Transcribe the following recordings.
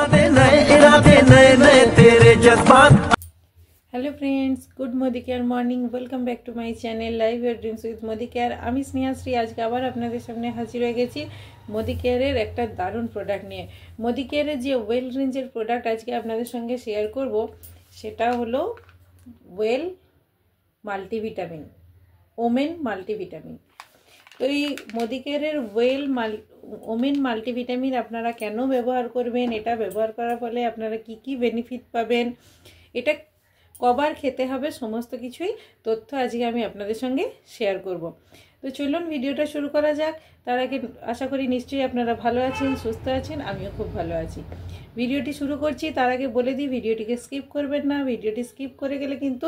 Hello friends, good Modi care morning. Welcome back to my channel live your dreams with Modi care. आमी स्नेहाश्री आज के आबार आपनादेर सामने हाजिर हये गेছি मोदी केয়ারের একটা দারুণ প্রোডাক্ট নিয়ে। মোদি কেয়ারের যে ওয়েল রেঞ্জের প্রোডাক্ট আজকে আপনাদের সঙ্গে শেয়ার করব সেটা হলো ওয়েল মাল্টিভিটামিন, ওমেন মাল্টিভিটামিন। তো এই মোদি কেয়ারের ওমেন মাল্টিভিটামিন আপনারা কেন ব্যবহার করবেন, এটা ব্যবহার করার ফলে আপনারা কি কি বেনিফিট পাবেন, এটা কবার খেতে হবে, সমস্ত কিছুই তথ্য আজকে আমি আপনাদের সঙ্গে শেয়ার করব। তো চলুন ভিডিওটা শুরু করা যাক। তার আগে আশা করি নিশ্চয়ই আপনারা ভালো আছেন, সুস্থ আছেন, আমিও খুব ভালো আছি। ভিডিওটি শুরু করছি, তার আগে বলে দিই ভিডিওটিকে স্কিপ করবেন না। ভিডিওটি স্কিপ করে গেলে কিন্তু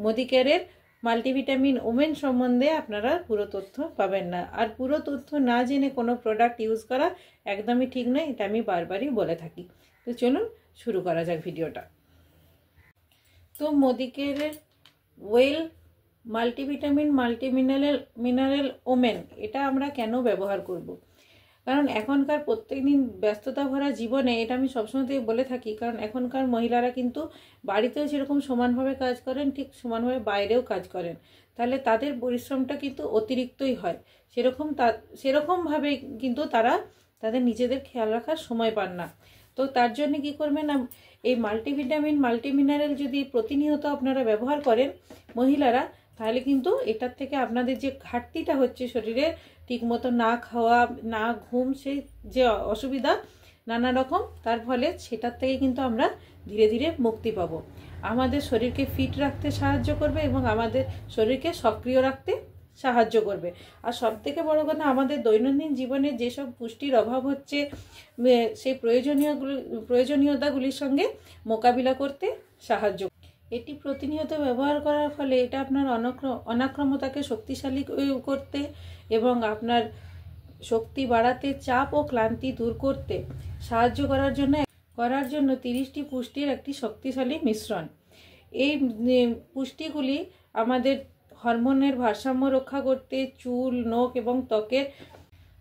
মোদি কেয়ারের মাল্টিভিটামিন ওমেন সম্বন্ধে আপনারা পুরো তথ্য পাবেন না। আর পুরো তথ্য না জেনে কোনো প্রোডাক্ট ইউজ করা একদমই ঠিক নয়, এটা আমি বারবারই বলে থাকি। তো চলুন শুরু করা যাক ভিডিওটা। তো মোদি কেয়ারের ওয়েল মাল্টিভিটামিন মিনারেল ওমেন এটা আমরা কেন ব্যবহার করব? কারণ এখনকার প্রত্যেকদিন ব্যস্ততা ভরা জীবনে এটা আমি সবসময় বলে থাকি, কারণ এখনকার মহিলারা কিন্তু বাড়িতেও যেরকম সমানভাবে কাজ করেন ঠিক সমানভাবে বাইরেও কাজ করেন, তাহলে তাদের পরিশ্রমটা কিন্তু অতিরিক্তই হয়। সেরকমভাবে কিন্তু তারা তাদের নিজেদের খেয়াল রাখার সময় পান না। তো তার জন্য কী করবেন, এই মাল্টিভিটামিন মাল্টিমিনারেল যদি প্রতিনিয়ত আপনারা ব্যবহার করেন মহিলারা, তাহলে কিন্তু এটার থেকে আপনাদের যে ঘাটতিটা হচ্ছে শরীরে, ঠিকমতো না খাওয়া, না ঘুম, সেই যে অসুবিধা নানা রকম, তার ফলে সেটার থেকে কিন্তু আমরা ধীরে ধীরে মুক্তি পাবো। আমাদের শরীরকে ফিট রাখতে সাহায্য করবে এবং আমাদের শরীরকে সক্রিয় রাখতে সাহায্য করবে। আর সবথেকে বড় কথা, আমাদের দৈনন্দিন জীবনে যেসব পুষ্টির অভাব হচ্ছে সেই প্রয়োজনীয়তাগুলির সঙ্গে মোকাবিলা করতে সাহায্য। এটি প্রতিনিয়ত ব্যবহার করার ফলে এটা আপনার অনাক্রম্যতাকে শক্তিশালী করতে এবং আপনার শক্তি বাড়াতে, চাপ ও ক্লান্তি দূর করতে সাহায্য করার জন্য 30টি পুষ্টির একটি শক্তিশালী মিশ্রণ। এই পুষ্টিগুলি আমাদের হরমোনের ভারসাম্য রক্ষা করতে, চুল, নখ এবং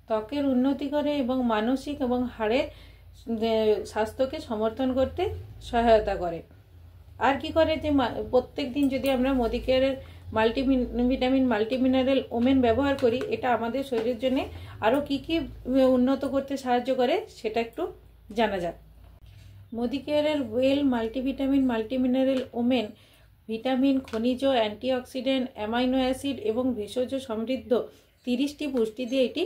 ত্বকের উন্নতি করে এবং মানসিক এবং হাড়ের স্বাস্থ্যকে সমর্থন করতে সহায়তা করে। আর কি করে, যে প্রত্যেক দিন যদি আমরা মোদি কেয়ারের মাল্টিভিটামিন মাল্টিমিনারেল ওমেন ব্যবহার করি, এটা আমাদের শরীরের জন্য আরও কি কি উন্নত করতে সাহায্য করে সেটা একটু জানা যাক। মোদি কেয়ারের well multivitamin multimineral women vitamin, খনিজ, অ্যান্টিঅক্সিডেন্ট, অ্যামাইনো অ্যাসিড এবং ভেষজ সমৃদ্ধ 30টি পুষ্টি দিয়ে এটি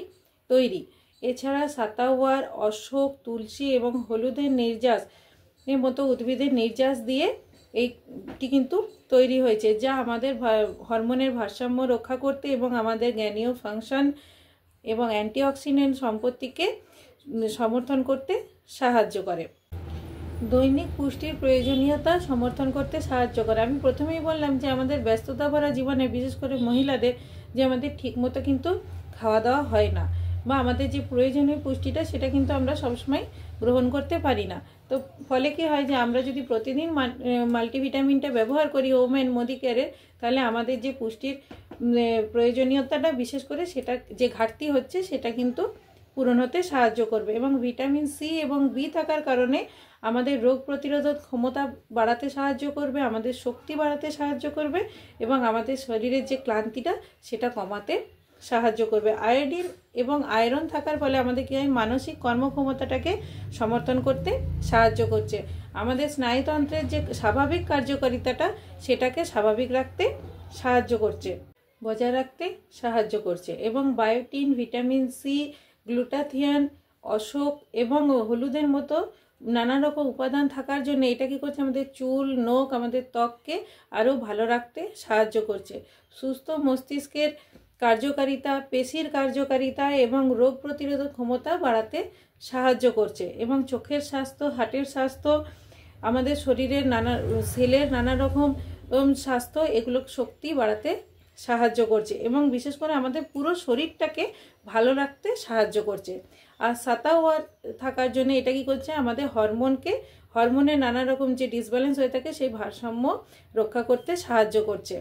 তৈরি। এছাড়া সাতাওয়ার, অশোক, তুলসী এবং হলুদের নির্যাস এর মতো উদ্ভিদের নির্যাস দিয়ে এইটি কিন্তু তৈরি হয়েছে, যা আমাদের হরমোনের ভারসাম্য রক্ষা করতে এবং আমাদের জ্ঞানীয় ফাংশন এবং অ্যান্টিঅক্সিডেন্ট সম্পত্তিকে সমর্থন করতে সাহায্য করে। দৈনিক পুষ্টির প্রয়োজনীয়তা সমর্থন করতে সাহায্য করে। আমি প্রথমেই বললাম যে আমাদের ব্যস্ততা ভরা জীবনে, বিশেষ করে মহিলাদের, যে আমাদের ঠিকমতো কিন্তু খাওয়া দাওয়া হয় না, বা আমাদের যে প্রয়োজনীয় পুষ্টিটা সেটা কিন্তু আমরা সবসময় গ্রহণ করতে পারি না। তো ফলে কি হয়, যে আমরা যদি প্রতিদিন মাল্টিভিটামিনটা ব্যবহার করি ওমেন মোদি কেয়ারের, তাহলে আমাদের যে পুষ্টির প্রয়োজনীয়তাটা, বিশেষ করে সেটা যে ঘাটতি হচ্ছে, সেটা কিন্তু পূরণ হতে সাহায্য করবে। এবং ভিটামিন সি এবং বি থাকার কারণে আমাদের রোগ প্রতিরোধক ক্ষমতা বাড়াতে সাহায্য করবে, আমাদের শক্তি বাড়াতে সাহায্য করবে এবং আমাদের শরীরের যে ক্লান্তিটা সেটা কমাতে সাহায্য করবে। আয়োডিন এবং আয়রন থাকার ফলে আমাদের কী হয়, মানসিক কর্মক্ষমতাটাকে সমর্থন করতে সাহায্য করছে। আমাদের স্নায়ুতন্ত্রের যে স্বাভাবিক কার্যকারিতাটা সেটাকে স্বাভাবিক রাখতে সাহায্য করছে, বজায় রাখতে সাহায্য করছে। এবং বায়োটিন, ভিটামিন সি, গ্লুটাথিয়ন, অশোক এবং হলুদের মতো নানা রকম উপাদান থাকার জন্য এটা কী করছে, আমাদের চুল, নখ, আমাদের ত্বককে আরও ভালো রাখতে সাহায্য করছে। সুস্থ মস্তিষ্কের কার্যকারিতা, পেশির কার্যকারিতা এবং রোগ প্রতিরোধক ক্ষমতা বাড়াতে সাহায্য করছে। এবং চোখের স্বাস্থ্য, হার্টের স্বাস্থ্য, আমাদের শরীরের সেলের নানা রকম স্বাস্থ্য, এগুলো শক্তি বাড়াতে সাহায্য করছে এবং বিশেষ করে আমাদের পুরো শরীরটাকে ভালো রাখতে সাহায্য করছে। আর সাতাওয়ার থাকার জন্য এটা কি করছে, আমাদের হরমোনের নানা রকম যে ডিসব্যালেন্স হয়ে থাকে সেই ভারসাম্য রক্ষা করতে সাহায্য করছে।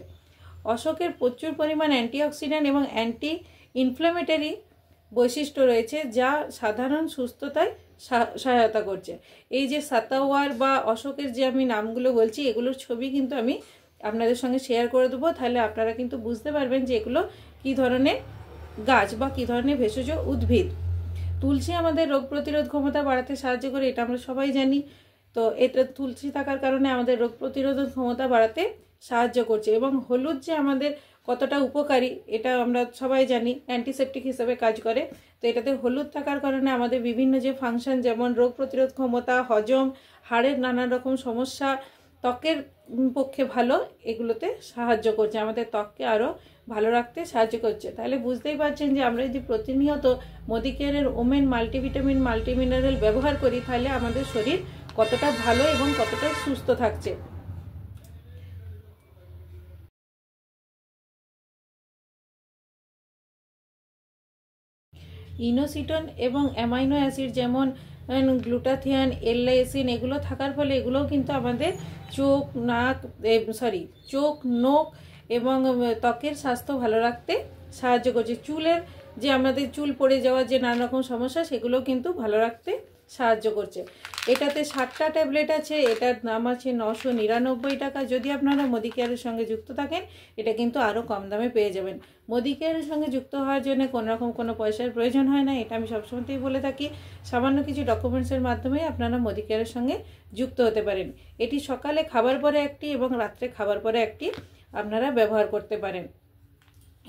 অশোকের প্রচুর পরিমাণ অ্যান্টিঅক্সিডেন্ট এবং অ্যান্টি ইনফ্ল্যামেটরি বৈশিষ্ট্য রয়েছে, যা সাধারণ সুস্থতায় সহায়তা করছে। এই যে সাতাওয়ার বা অশোকের যে আমি নামগুলো বলছি, এগুলোর ছবি কিন্তু আমি আপনাদের সঙ্গে শেয়ার করে দেবো। তাহলে আপনারা কিন্তু বুঝতে পারবেন যে এগুলো কী ধরনের গাছ বা কী ধরনের ভেষজ উদ্ভিদ। তুলসী আমাদের রোগ প্রতিরোধ ক্ষমতা বাড়াতে সাহায্য করে, এটা আমরা সবাই জানি। তো এটা তুলসী থাকার কারণে আমাদের রোগ প্রতিরোধ ক্ষমতা বাড়াতে সাহায্য করছে। এবং হলুদ যে আমাদের কতটা উপকারী এটা আমরা সবাই জানি, অ্যান্টিসেপটিক হিসেবে কাজ করে। তো এটাতে হলুদ থাকার কারণে আমাদের বিভিন্ন যে ফাংশন, যেমন রোগ প্রতিরোধ ক্ষমতা, হজম, হাড়ের নানান রকম সমস্যা, ত্বকের পক্ষে ভালো, এগুলোতে সাহায্য করছে, আমাদের ত্বককে আরও ভালো রাখতে সাহায্য করছে। তাহলে বুঝতেই পারছেন যে আমরা যদি প্রতিনিয়ত মোদিকেয়ারের ওমেন মাল্টিভিটামিন মাল্টিমিনারেল ব্যবহার করি, তাহলে আমাদের শরীর কতটা ভালো এবং কতটা সুস্থ থাকছে। ইনোসিটন এবং অ্যামাইনো অ্যাসিড যেমন গ্লুটাথিয়ান, এল-লাইসিন, এগুলো থাকার ফলে এগুলোও কিন্তু আমাদের চোখ, নখ এবং ত্বকের স্বাস্থ্য ভালো রাখতে সাহায্য করছে। চুলের যে আমাদের চুল পড়ে যাওয়ার যে নানা রকম সমস্যা, সেগুলোও কিন্তু ভালো রাখতে সাহায্য করছে। এটাতে 7টা ট্যাবলেট আছে, এটার দাম আছে 999 টাকা। যদি আপনারা মোদিকেয়ারের সঙ্গে যুক্ত থাকেন, এটা কিন্তু আরও কম দামে পেয়ে যাবেন। মোদিকেয়ারের সঙ্গে যুক্ত হওয়ার জন্য কোনো পয়সার প্রয়োজন হয় না, এটা আমি সবসময়তেই বলে থাকি। সামান্য কিছু ডকুমেন্টসের মাধ্যমে আপনারা মোদিকেয়ারের সঙ্গে যুক্ত হতে পারেন। এটি সকালে খাবার পরে একটি এবং রাত্রে খাবার পরে একটি আপনারা ব্যবহার করতে পারেন।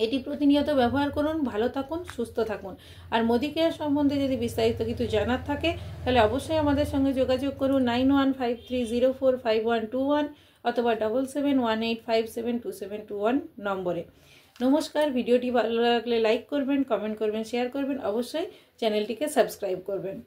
এটি প্রতিনিয়ত ব্যবহার করুন, ভালো থাকুন, সুস্থ থাকুন। আর মোদিকেয়ার সম্বন্ধে যদি বিস্তারিত কিছু জানার থাকে, তাহলে অবশ্যই আমাদের সঙ্গে যোগাযোগ করুন 9153045121 অথবা 7718572721 নম্বরে। নমস্কার। ভিডিওটি ভালো লাগলে লাইক করবেন, কমেন্ট করবেন, শেয়ার করবেন, অবশ্যই চ্যানেলটিকে সাবস্ক্রাইব করবেন।